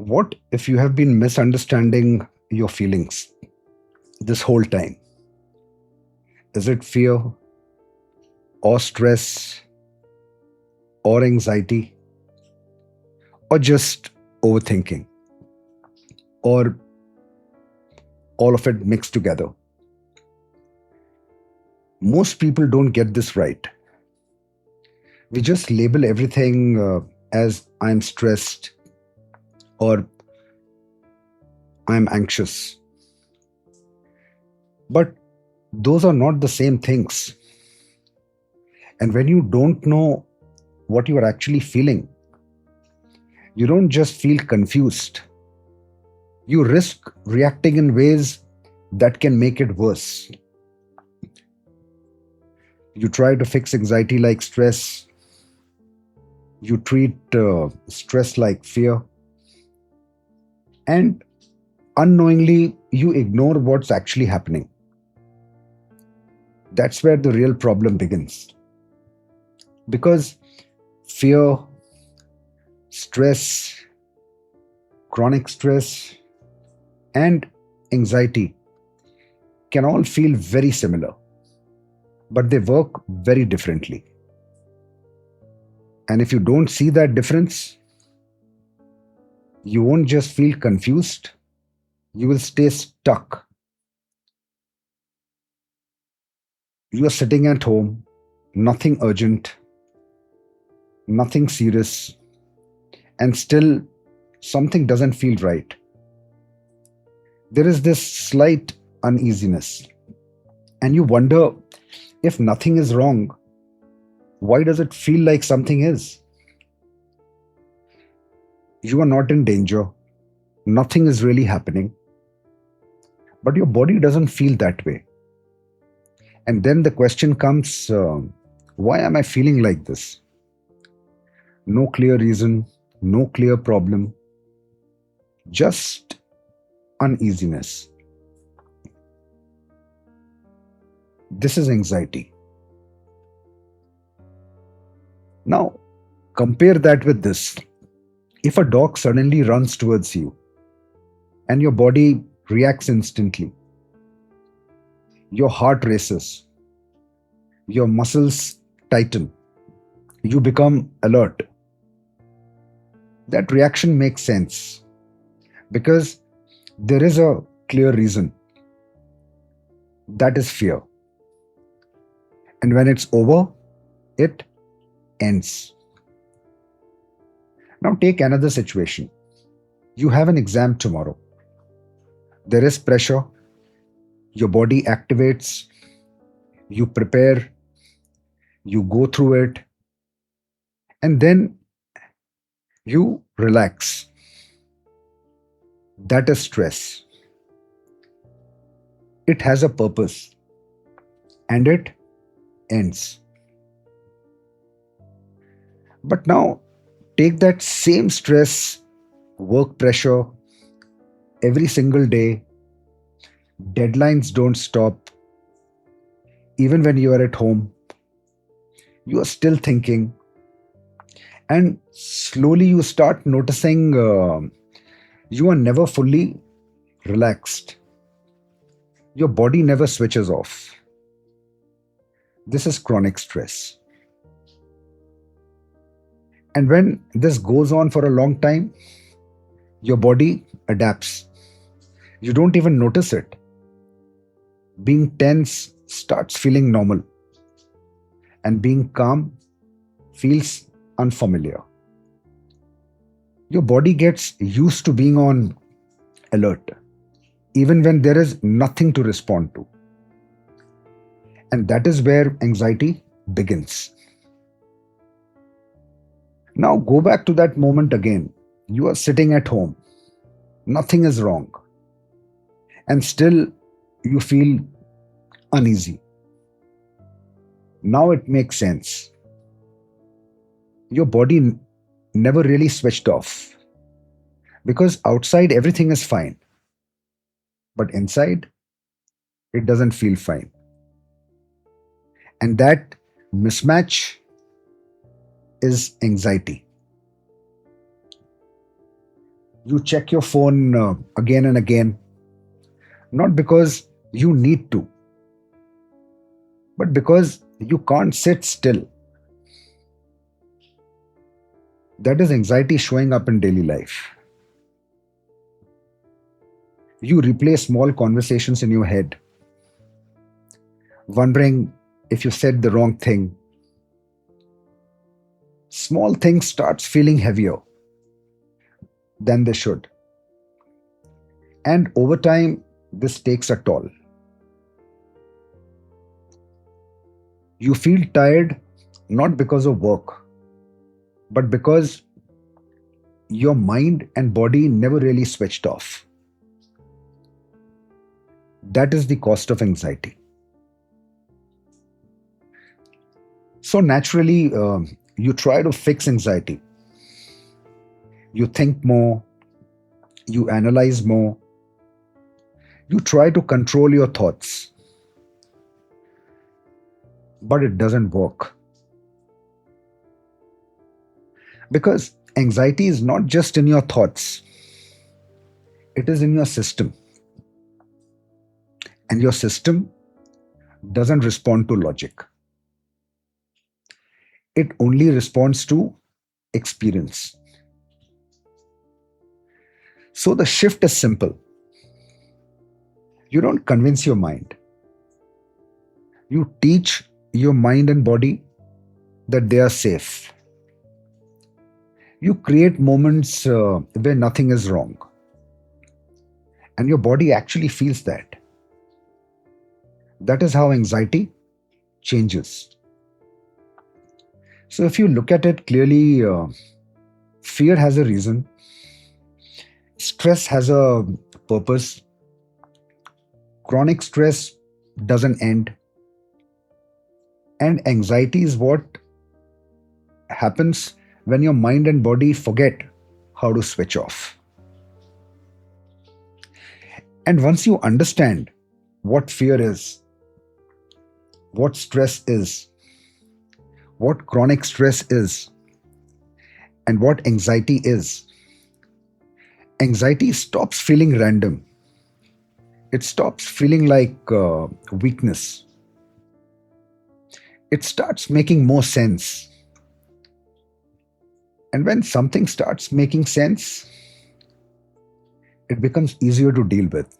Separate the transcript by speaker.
Speaker 1: What if you have been misunderstanding your feelings this whole time? Is it fear or stress or anxiety or just overthinking or all of it mixed together? Most people don't get this right. We just label everything as I'm stressed or I'm anxious. But those are not the same things. And when you don't know what you are actually feeling, you don't just feel confused. You risk reacting in ways that can make it worse. You try to fix anxiety like stress, you treat stress like fear, and unknowingly you ignore what's actually happening. That's where the real problem begins. Because fear, stress, chronic stress, and anxiety can all feel very similar, but they work very differently. And if you don't see that difference, you won't just feel confused, you will stay stuck. You are sitting at home, nothing urgent, nothing serious, and still something doesn't feel right. There is this slight uneasiness, and you wonder if nothing is wrong, why does it feel like something is? You are not in danger, nothing is really happening, but your body doesn't feel that way. And then the question comes, why am I feeling like this? No clear reason, no clear problem, just uneasiness. This is anxiety. Now, compare that with this. If a dog suddenly runs towards you and your body reacts instantly, your heart races, your muscles tighten, you become alert. That reaction makes sense because there is a clear reason, that is fear. And when it's over, it ends. Now, take another situation. You have an exam tomorrow. There is pressure, your body activates, you prepare, you go through it, and then you relax. That is stress. It has a purpose and it ends. But now take that same stress, work pressure every single day, deadlines don't stop. Even when you are at home, you are still thinking, and slowly you start noticing you are never fully relaxed. Your body never switches off. This is chronic stress. And when this goes on for a long time, your body adapts. You don't even notice it. Being tense starts feeling normal, and being calm feels unfamiliar. Your body gets used to being on alert, even when there is nothing to respond to. And that is where anxiety begins. Now go back to that moment again. You are sitting at home, nothing is wrong, and still you feel uneasy. Now it makes sense. Your body never really switched off because outside everything is fine, but inside it doesn't feel fine. And that mismatch is anxiety. You check your phone again and again, not because you need to, but because you can't sit still. That is anxiety showing up in daily life. You replay small conversations in your head, wondering if you said the wrong thing. Small things starts feeling heavier than they should. And over time, this takes a toll. You feel tired not because of work, but because your mind and body never really switched off. That is the cost of anxiety. So naturally, you try to fix anxiety. You think more, you analyze more, you try to control your thoughts, but it doesn't work. Because anxiety is not just in your thoughts, it is in your system. And your system doesn't respond to logic, it only responds to experience. So the shift is simple. You don't convince your mind, you teach your mind and body that they are safe. You create moments where nothing is wrong, and your body actually feels that. That is how anxiety changes. So, if you look at it clearly, fear has a reason, stress has a purpose, chronic stress doesn't end, and anxiety is what happens when your mind and body forget how to switch off. And once you understand what fear is, what stress is, what chronic stress is, and what anxiety is, anxiety stops feeling random. It stops feeling like weakness. It starts making more sense. And when something starts making sense, it becomes easier to deal with.